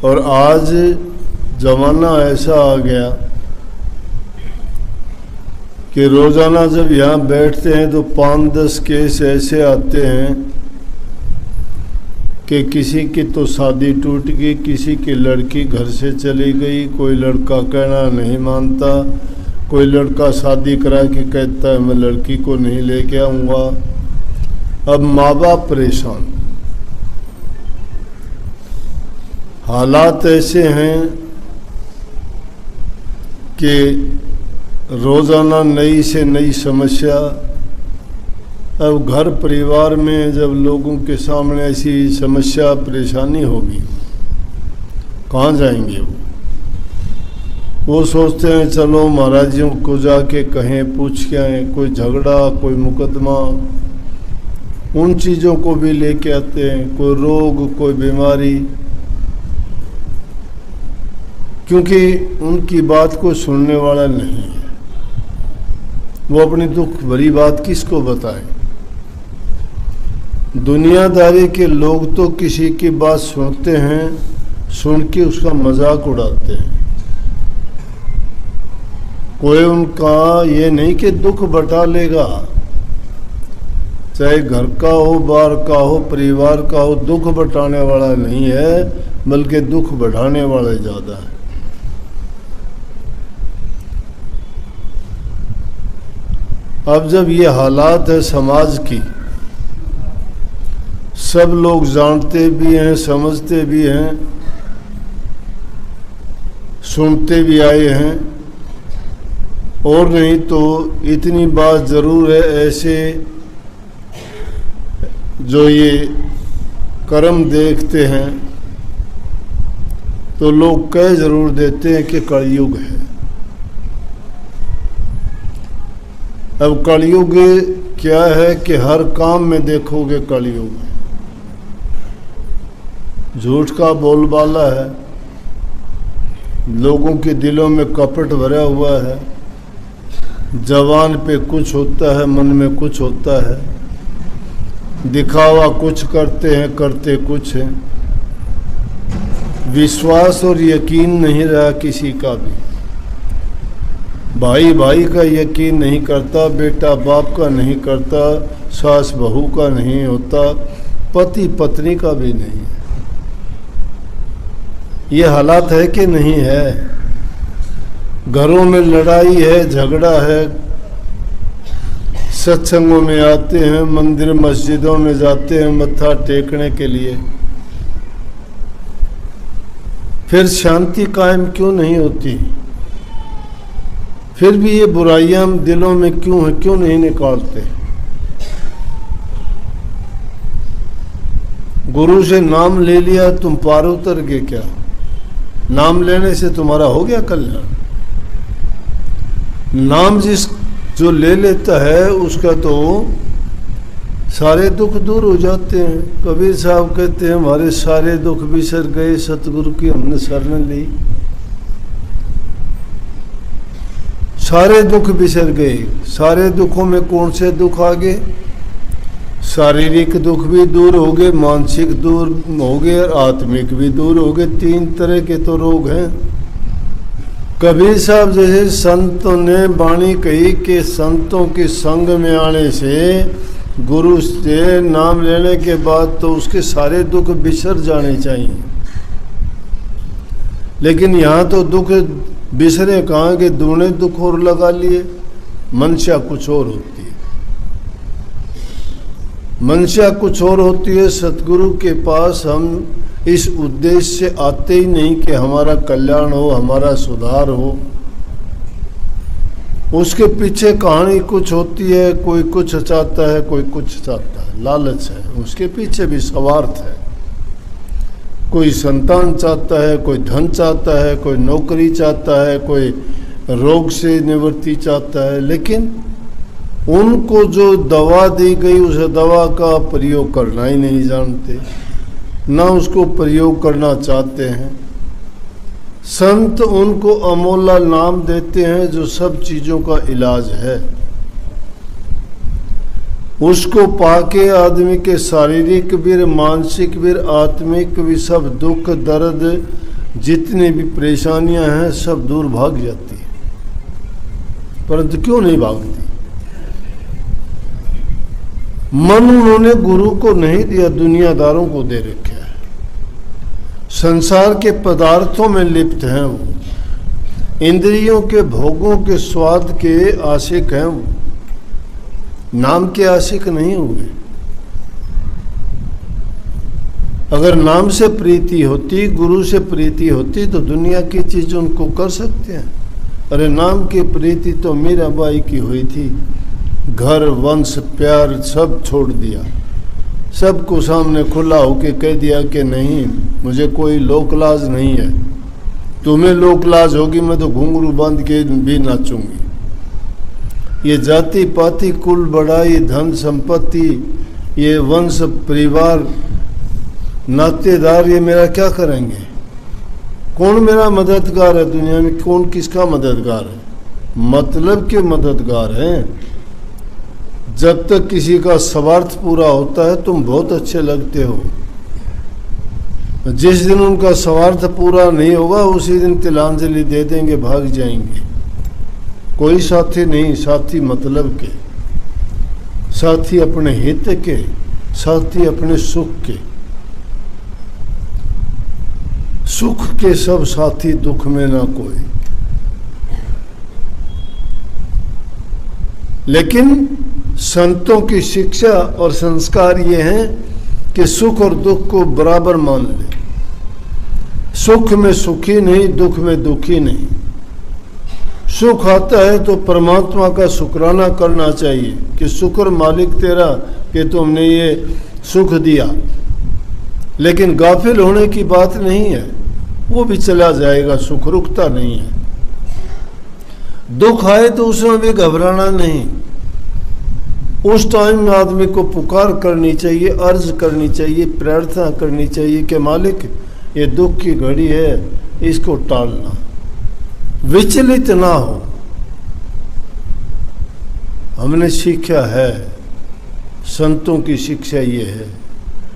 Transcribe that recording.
और आज ज़माना ऐसा आ गया कि रोज़ाना जब यहाँ बैठते हैं तो 5-10 केस ऐसे आते हैं कि किसी की तो शादी टूट गई, किसी की लड़की घर से चली गई, कोई लड़का कहना नहीं मानता, कोई लड़का शादी करा के कहता है मैं लड़की को नहीं लेके आऊँगा। अब माँ बाप परेशान। हालात ऐसे हैं कि रोज़ाना नई से नई समस्या। अब घर परिवार में जब लोगों के सामने ऐसी समस्या परेशानी होगी, कहाँ जाएंगे वो सोचते हैं चलो महाराजियों को जाके कहें, पूछ के आए, कोई झगड़ा, कोई मुकदमा, उन चीज़ों को भी लेके आते हैं, कोई रोग, कोई बीमारी, क्योंकि उनकी बात को सुनने वाला नहीं है। वो अपनी दुख भरी बात किसको बताएं। दुनियादारी के लोग तो किसी की बात सुनते हैं, सुन के उसका मजाक उड़ाते हैं। कोई उनका ये नहीं कि दुख बटा लेगा, चाहे घर का हो, बाहर का हो, परिवार का हो, दुख बटाने वाला नहीं है, बल्कि दुख बढ़ाने वाला ज़्यादा है। अब जब ये हालात है समाज की, सब लोग जानते भी हैं, समझते भी हैं, सुनते भी आए हैं, और नहीं तो इतनी बात ज़रूर है, ऐसे जो ये कर्म देखते हैं तो लोग कह ज़रूर देते हैं कि कलयुग है। अब कलयुग क्या है कि हर काम में देखोगे कलयुग है। झूठ का बोलबाला है, लोगों के दिलों में कपट भरा हुआ है, जबान पे कुछ होता है, मन में कुछ होता है, दिखावा कुछ करते हैं, करते कुछ हैं। विश्वास और यकीन नहीं रहा किसी का भी। भाई भाई का यकीन नहीं करता, बेटा बाप का नहीं करता, सास बहू का नहीं होता, पति पत्नी का भी नहीं। ये हालात है कि नहीं है। घरों में लड़ाई है, झगड़ा है, सत्संगों में आते हैं, मंदिर मस्जिदों में जाते हैं मत्था टेकने के लिए, फिर शांति कायम क्यों नहीं होती? फिर भी ये बुराइयां दिलों में क्यों है, क्यों नहीं निकालते? गुरु से नाम ले लिया, तुम पार उतर गए क्या? नाम लेने से तुम्हारा हो गया कल्याण? नाम जो ले लेता है उसका तो सारे दुख दूर हो जाते हैं। कबीर साहब कहते हैं हमारे सारे दुख बिसर गए, सतगुरु की हमने शरण ली। सारे दुख बिसर गए। सारे दुखों में कौन से दुख आ गए? शारीरिक दुख भी दूर हो गए, मानसिक दूर हो गए और आत्मिक भी दूर हो गए। 3 तरह के तो रोग हैं। कबीर साहब जैसे संतों ने वाणी कही कि संतों के संग में आने से, गुरु से नाम लेने के बाद तो उसके सारे दुख बिसर जाने चाहिए। लेकिन यहाँ तो दुख बिसरे कहाँ के, दूने दुख और लगा लिए। मंशा कुछ और होती है, मंशा कुछ और होती है। सतगुरु के पास हम इस उद्देश्य से आते ही नहीं कि हमारा कल्याण हो, हमारा सुधार हो। उसके पीछे कहानी कुछ होती है, कोई कुछ चाहता है, कोई कुछ चाहता है, लालच है। उसके पीछे भी स्वार्थ है। कोई संतान चाहता है, कोई धन चाहता है, कोई नौकरी चाहता है, कोई रोग से निवृत्ति चाहता है। लेकिन उनको जो दवा दी गई उस दवा का प्रयोग करना ही नहीं जानते, ना उसको प्रयोग करना चाहते हैं। संत उनको अमोला नाम देते हैं जो सब चीज़ों का इलाज है। उसको पाके आदमी के शारीरिक भी, मानसिक भी, आत्मिक भी सब दुख दर्द जितनी भी परेशानियां हैं सब दूर भाग जाती है। परंतु क्यों नहीं भागती? मन उन्होंने गुरु को नहीं दिया, दुनियादारों को दे रखा है। संसार के पदार्थों में लिप्त हैं वो, इंद्रियों के भोगों के स्वाद के आशिक हैं वो, नाम के आशिक नहीं हुए। अगर नाम से प्रीति होती, गुरु से प्रीति होती तो दुनिया की चीज उनको कर सकते हैं। अरे नाम की प्रीति तो मीराबाई की हुई थी, घर वंश प्यार सब छोड़ दिया, सबको सामने खुला होके कह दिया कि नहीं, मुझे कोई लोक लाज नहीं है। तुम्हें लोक लाज होगी, मैं तो घुंघरू बांध के भी नाचूंगी। ये जाति पाति कुल बढ़ाई धन संपत्ति, ये वंश परिवार नातेदार, ये मेरा क्या करेंगे? कौन मेरा मददगार है दुनिया में? कौन किसका मददगार है? मतलब के मददगार हैं। जब तक किसी का स्वार्थ पूरा होता है तुम बहुत अच्छे लगते हो, जिस दिन उनका स्वार्थ पूरा नहीं होगा उसी दिन तिलांजलि दे देंगे, भाग जाएंगे। कोई साथी नहीं, साथी मतलब के, साथी अपने हित के, साथी अपने सुख के। सुख के सब साथी, दुख में ना कोई। लेकिन संतों की शिक्षा और संस्कार ये हैं कि सुख और दुख को बराबर मान ले। सुख में सुखी नहीं, दुख में दुखी नहीं। सुख आता है तो परमात्मा का शुक्राना करना चाहिए कि शुक्र मालिक तेरा कि तुमने ये सुख दिया। लेकिन गाफिल होने की बात नहीं है, वो भी चला जाएगा, सुख रुकता नहीं है। दुख आए तो उसमें भी घबराना नहीं। उस टाइम में आदमी को पुकार करनी चाहिए, अर्ज करनी चाहिए, प्रार्थना करनी चाहिए कि मालिक ये दुख की घड़ी है, इसको टालना, विचलित ना हो। हमने सीखा है, संतों की शिक्षा ये है।